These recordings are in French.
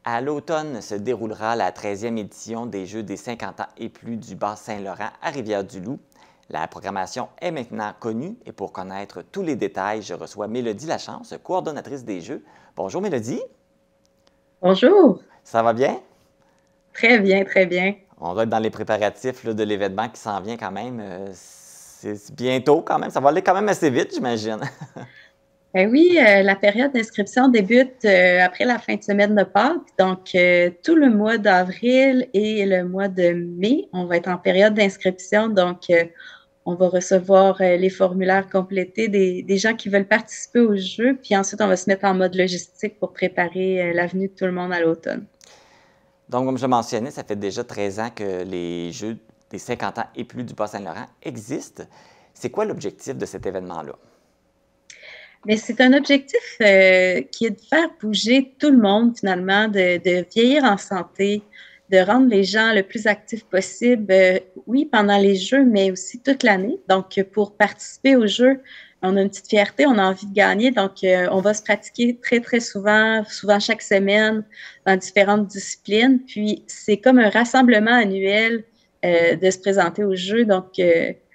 À l'automne se déroulera la 13e édition des Jeux des 50 ans et plus du Bas-Saint-Laurent à Rivière-du-Loup. La programmation est maintenant connue et pour connaître tous les détails, je reçois Mélodie Lachance, coordonnatrice des Jeux. Bonjour Mélodie. Bonjour. Ça va bien? Très bien, très bien. On doit être dans les préparatifs là, de l'événement qui s'en vient quand même. C'est bientôt quand même. Ça va aller quand même assez vite, j'imagine. Oui, la période d'inscription débute après la fin de semaine de Pâques. Donc, tout le mois d'avril et le mois de mai, on va être en période d'inscription. Donc, on va recevoir les formulaires complétés des gens qui veulent participer au jeu. Puis ensuite, on va se mettre en mode logistique pour préparer la venue de tout le monde à l'automne. Donc, comme je mentionnais, ça fait déjà 13 ans que les Jeux des 50 ans et plus du Bas-Saint-Laurent existent. C'est quoi l'objectif de cet événement-là? Mais c'est un objectif qui est de faire bouger tout le monde finalement, de vieillir en santé, de rendre les gens le plus actifs possible, oui, pendant les Jeux, mais aussi toute l'année. Donc, pour participer aux Jeux, on a une petite fierté, on a envie de gagner. Donc, on va se pratiquer très, très souvent, souvent chaque semaine, dans différentes disciplines. Puis, c'est comme un rassemblement annuel de se présenter aux Jeux. Donc,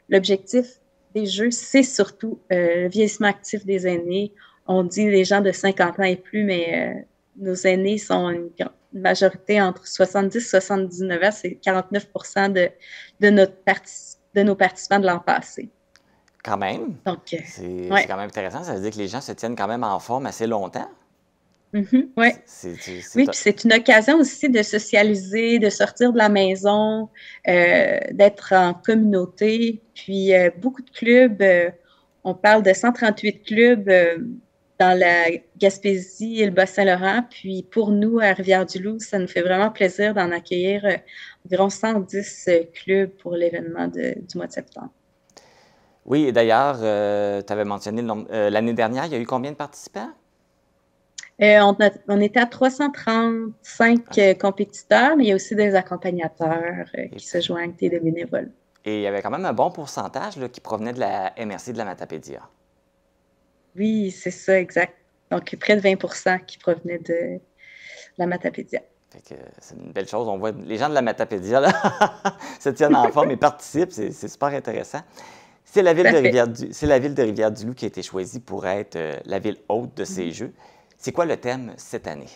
l'objectif des Jeux, c'est surtout le vieillissement actif des aînés. On dit les gens de 50 ans et plus, mais nos aînés sont une majorité entre 70 et 79 ans. C'est 49 de nos participants de l'an passé. Quand même. Donc, C'est ouais. quand même intéressant. Ça veut dire que les gens se tiennent quand même en forme assez longtemps. Ouais. Oui, puis c'est une occasion aussi de socialiser, de sortir de la maison, d'être en communauté. Puis beaucoup de clubs, on parle de 138 clubs dans la Gaspésie et le Bas-Saint-Laurent. Puis pour nous, à Rivière-du-Loup, ça nous fait vraiment plaisir d'en accueillir environ 110 clubs pour l'événement du mois de septembre. Oui, et d'ailleurs, tu avais mentionné l'année dernière, il y a eu combien de participants? On était à 335 OK. compétiteurs, mais il y a aussi des accompagnateurs Et qui se puis, joignent et des bénévoles. et il y avait quand même un bon pourcentage là, qui provenait de la MRC de la Matapédia. Oui, c'est ça, exact. Donc, près de 20 qui provenaient de la Matapédia. Fait que c'est une belle chose. On voit les gens de la Matapédia là, se tiennent en forme et participent. C'est super intéressant. Tout à fait. C'est la ville de Rivière-du-Loup qui a été choisie pour être la ville hôte de ces Mhm. Jeux. C'est quoi le thème cette année?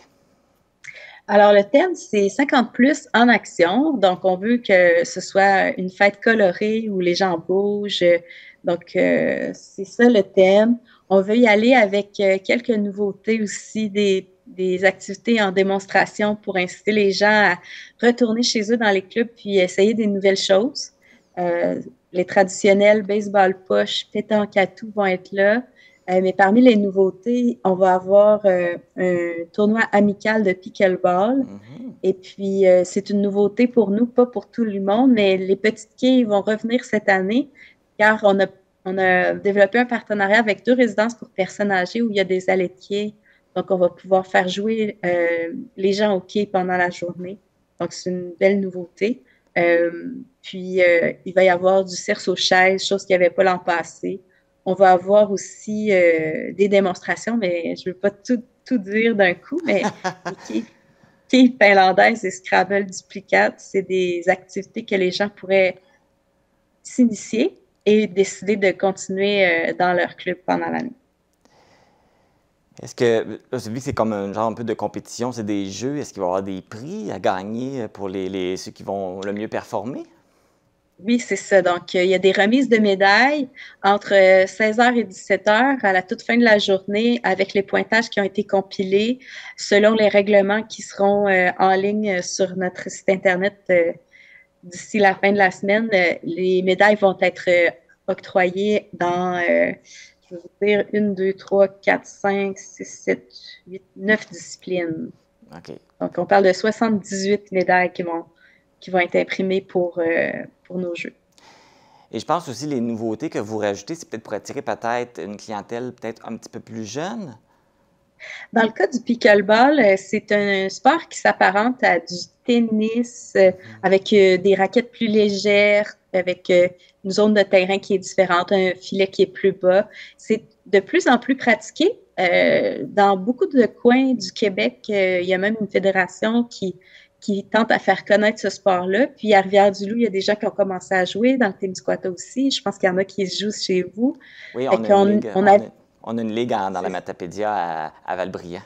Alors, le thème, c'est 50 plus en action. Donc, on veut que ce soit une fête colorée où les gens bougent. Donc, c'est ça le thème. On veut y aller avec quelques nouveautés aussi, des activités en démonstration pour inciter les gens à retourner chez eux dans les clubs puis essayer des nouvelles choses. Euh, les traditionnels baseball push, pétanque à tout vont être là. Mais parmi les nouveautés, on va avoir un tournoi amical de pickleball. Mhm. Et puis, c'est une nouveauté pour nous, pas pour tout le monde, mais les petites quilles vont revenir cette année car on a développé un partenariat avec deux résidences pour personnes âgées où il y a des allées de quilles. Donc, on va pouvoir faire jouer les gens au quai pendant la journée. Donc, c'est une belle nouveauté. Puis, il va y avoir du cerce aux chaises, chose qu'il n'y avait pas l'an passé. On va avoir aussi des démonstrations, mais je ne veux pas tout dire d'un coup, mais les quilles finlandaises et Scrabble duplicate, c'est des activités que les gens pourraient s'initier et décider de continuer dans leur club pendant l'année. Est-ce que, là, vu que c'est comme un genre un peu de compétition, c'est des jeux, est-ce qu'il va y avoir des prix à gagner pour ceux qui vont le mieux performer? Oui, c'est ça. Donc, il y a des remises de médailles entre 16 h et 17 h à la toute fin de la journée avec les pointages qui ont été compilés selon les règlements qui seront en ligne sur notre site Internet d'ici la fin de la semaine. Les médailles vont être octroyées dans, je vais vous dire, une, deux, trois, quatre, cinq, six, sept, huit, neuf disciplines. OK. Donc, on parle de 78 médailles qui vont être imprimées pour nos jeux. Et je pense aussi les nouveautés que vous rajoutez, c'est peut-être pour attirer peut-être une clientèle peut-être un petit peu plus jeune. Dans le cas du pickleball, c'est un sport qui s'apparente à du tennis avec des raquettes plus légères, avec une zone de terrain qui est différente, un filet qui est plus bas. C'est de plus en plus pratiqué, Dans beaucoup de coins du Québec, il y a même une fédération qui tente à faire connaître ce sport-là. Puis à Rivière-du-Loup, il y a des gens qui ont commencé à jouer, dans le Témiscouata aussi. Je pense qu'il y en a qui jouent chez vous. Oui, Fait on a une qu'on ligue, on a, on a une ligue dans la Matapédia à Valbriand.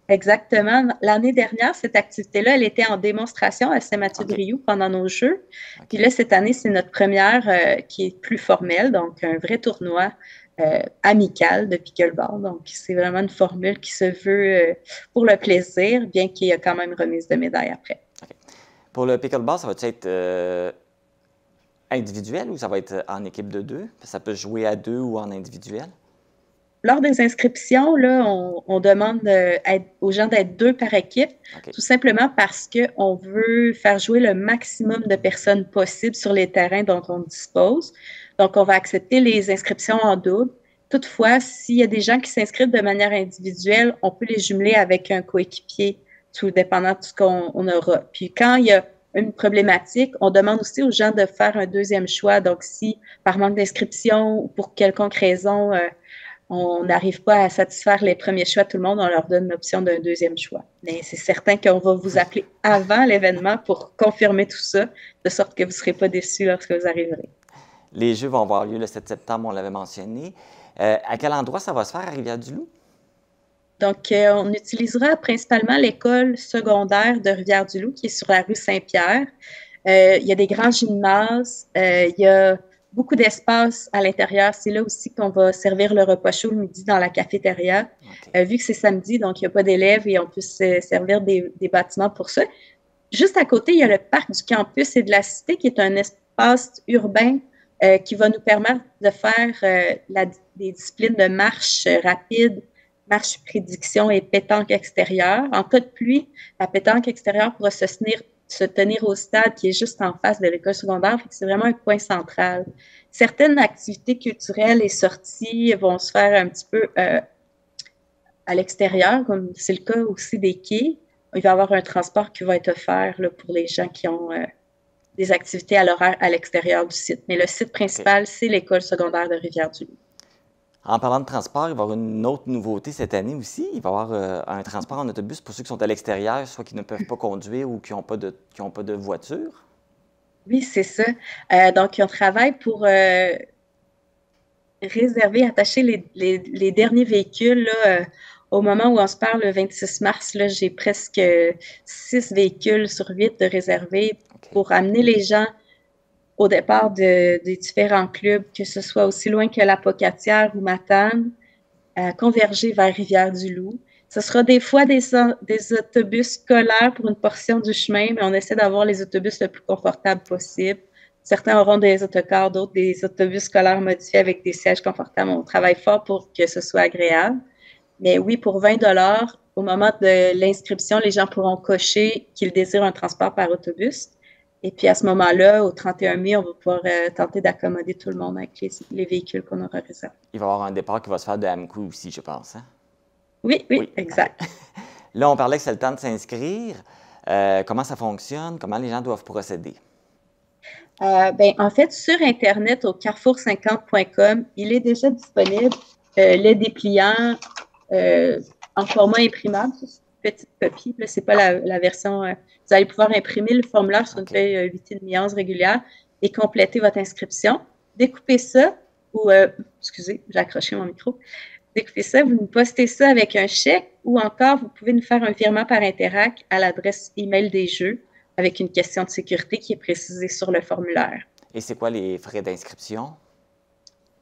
exactement. L'année dernière, cette activité-là, elle était en démonstration à OK. Saint-Mathieu-de-Riou pendant nos Jeux. Puis OK. là, cette année, c'est notre première qui est plus formelle, donc un vrai tournoi amical de pickleball. Donc, c'est vraiment une formule qui se veut pour le plaisir, bien qu'il y ait quand même remise de médailles après. OK. Pour le pickleball, ça va être individuel ou ça va être en équipe de deux? Ça peut se jouer à deux ou en individuel? Lors des inscriptions, là, on demande aux gens d'être 2 par équipe, OK. tout simplement parce qu'on veut faire jouer le maximum de personnes possible sur les terrains dont on dispose. Donc, on va accepter les inscriptions en double. Toutefois, s'il y a des gens qui s'inscrivent de manière individuelle, on peut les jumeler avec un coéquipier, tout dépendant de ce qu'on aura. Puis, quand il y a une problématique, on demande aussi aux gens de faire un deuxième choix. Donc, si par manque d'inscription ou pour quelconque raison, on n'arrive pas à satisfaire les premiers choix de tout le monde, on leur donne l'option d'un deuxième choix. Mais c'est certain qu'on va vous appeler avant l'événement pour confirmer tout ça, de sorte que vous ne serez pas déçus lorsque vous arriverez. Les Jeux vont avoir lieu le 7 septembre, on l'avait mentionné. À quel endroit ça va se faire à Rivière-du-Loup? Donc, on utilisera principalement l'école secondaire de Rivière-du-Loup, qui est sur la rue Saint-Pierre. Il y a des grands gymnases, il y a beaucoup d'espace à l'intérieur. C'est là aussi qu'on va servir le repas chaud le midi dans la cafétéria. OK. Vu que c'est samedi, donc il n'y a pas d'élèves et on peut se servir des bâtiments pour ça. Juste à côté, il y a le parc du campus et de la cité, qui est un espace urbain qui va nous permettre de faire des disciplines de marche rapide, marche prédiction et pétanque extérieure. En cas de pluie, la pétanque extérieure pourra se tenir au stade qui est juste en face de l'école secondaire. C'est vraiment un point central. Certaines activités culturelles et sorties vont se faire un petit peu à l'extérieur, comme c'est le cas aussi des quais. Il va y avoir un transport qui va être offert là, pour les gens qui ont des activités à l'horaire à l'extérieur du site. Mais le site principal, OK. c'est l'école secondaire de Rivière-du-Loup. En parlant de transport, il va y avoir une autre nouveauté cette année aussi. Il va y avoir un transport en autobus pour ceux qui sont à l'extérieur, soit qui ne peuvent pas conduire ou qui n'ont pas de voiture. Oui, c'est ça. Donc, on travaille pour réserver, attacher les derniers véhicules. Là, au moment où on se parle, le 26 mars, j'ai presque 6 véhicules sur 8 de réservés OK. pour amener les gens au départ des différents clubs, que ce soit aussi loin que la Pocatière ou Matane, à converger vers Rivière-du-Loup. Ce sera des fois des autobus scolaires pour une portion du chemin, mais on essaie d'avoir les autobus le plus confortables possible. Certains auront des autocars, d'autres des autobus scolaires modifiés avec des sièges confortables. On travaille fort pour que ce soit agréable. Mais oui, pour 20 $, au moment de l'inscription, les gens pourront cocher qu'ils désirent un transport par autobus. Et puis à ce moment-là, au 31 mai, on va pouvoir tenter d'accommoder tout le monde avec les véhicules qu'on aura réservés. Il va y avoir un départ qui va se faire de Amqui aussi, je pense. Hein? Oui, oui, Oui. exact. OK. Là, on parlait que c'est le temps de s'inscrire. Comment ça fonctionne? Comment les gens doivent procéder? En fait, sur Internet, au carrefour50.com, il est déjà disponible le dépliant en format imprimable. C'est une petite copie. Ce n'est pas la version. Vous allez pouvoir imprimer le formulaire sur une feuille 8,5 onces régulière et compléter votre inscription. Découpez ça, ou, excusez, j'ai accroché mon micro. Découpez ça, vous nous postez ça avec un chèque ou encore vous pouvez nous faire un virement par Interac à l'adresse email des Jeux avec une question de sécurité qui est précisée sur le formulaire. Et c'est quoi les frais d'inscription?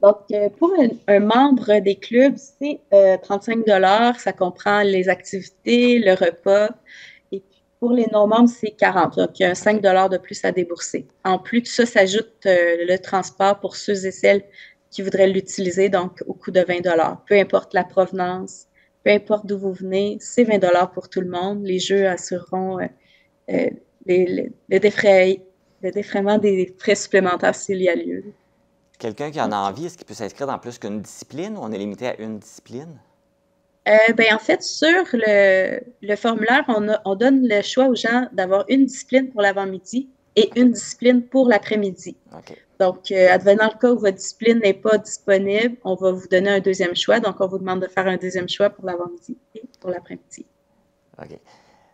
Donc, pour un membre des clubs, c'est 35 $. Ça comprend les activités, le repas. Et puis, pour les non-membres, c'est 40 $. Donc, il y a 5 $ de plus à débourser. En plus de ça, s'ajoute le transport pour ceux et celles qui voudraient l'utiliser, donc au coût de 20 $. Peu importe la provenance, peu importe d'où vous venez, c'est 20 $ pour tout le monde. Les Jeux assureront le défraiement des frais supplémentaires s'il y a lieu. Quelqu'un qui en a envie, est-ce qu'il peut s'inscrire dans plus qu'une discipline ou on est limité à une discipline? En fait, sur le formulaire, on donne le choix aux gens d'avoir une discipline pour l'avant-midi et une discipline pour l'après-midi. OK. Donc, advenant le cas où votre discipline n'est pas disponible, on va vous donner un deuxième choix. Donc, on vous demande de faire un deuxième choix pour l'avant-midi et pour l'après-midi. OK.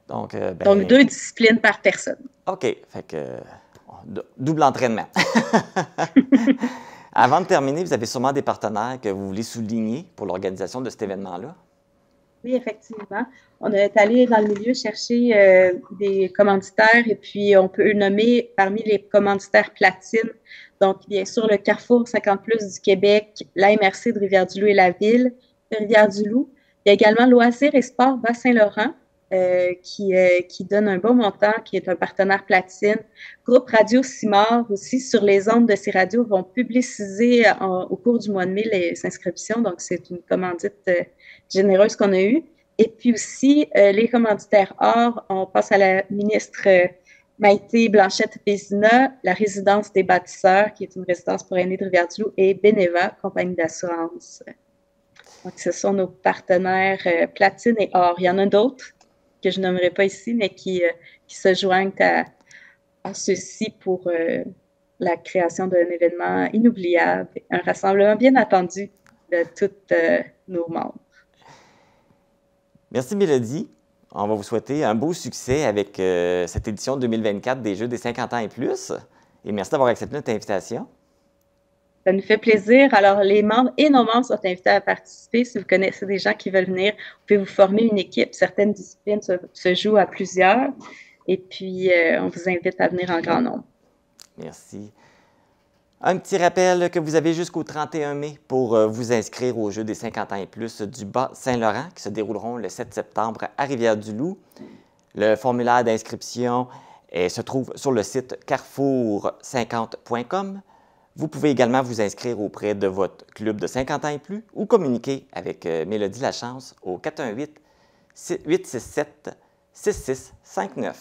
Donc, Donc, 2 disciplines par personne. OK. Fait que double entraînement. Avant de terminer, vous avez sûrement des partenaires que vous voulez souligner pour l'organisation de cet événement-là? Oui, effectivement. On est allé dans le milieu chercher des commanditaires et puis on peut nommer parmi les commanditaires platine. Donc, bien sûr, le Carrefour 50+ du Québec, la MRC de Rivière-du-Loup et la Ville de Rivière-du-Loup. Il y a également Loisirs et Sports Bas-Saint-Laurent qui donne un bon montant, qui est un partenaire platine. Groupe Radio Simard aussi, sur les ondes de ces radios, vont publiciser au cours du mois de mai les inscriptions. Donc, c'est une commandite généreuse qu'on a eue. Et puis aussi, les commanditaires or, on passe à la ministre Maïté Blanchette-Vézina, la résidence des bâtisseurs, qui est une résidence pour aînés de Rivière-du-Loup, et Beneva, compagnie d'assurance. Donc, ce sont nos partenaires platine et or. Il y en a d'autres que je nommerai pas ici, mais qui se joignent à ceux-ci pour la création d'un événement inoubliable, un rassemblement bien attendu de tous nos membres. Merci Mélodie. On va vous souhaiter un beau succès avec cette édition 2024 des Jeux des 50 ans et plus. Et merci d'avoir accepté notre invitation. Ça nous fait plaisir. Alors, les membres et nos membres sont invités à participer. Si vous connaissez des gens qui veulent venir, vous pouvez vous former une équipe. Certaines disciplines se jouent à plusieurs. Et puis, on vous invite à venir en grand nombre. Merci. Un petit rappel que vous avez jusqu'au 31 mai pour vous inscrire aux Jeux des 50 ans et plus du Bas-Saint-Laurent qui se dérouleront le 7 septembre à Rivière-du-Loup. Le formulaire d'inscription se trouve sur le site carrefour50.com. Vous pouvez également vous inscrire auprès de votre club de 50 ans et plus ou communiquer avec Mélodie Lachance au 418-867-6659.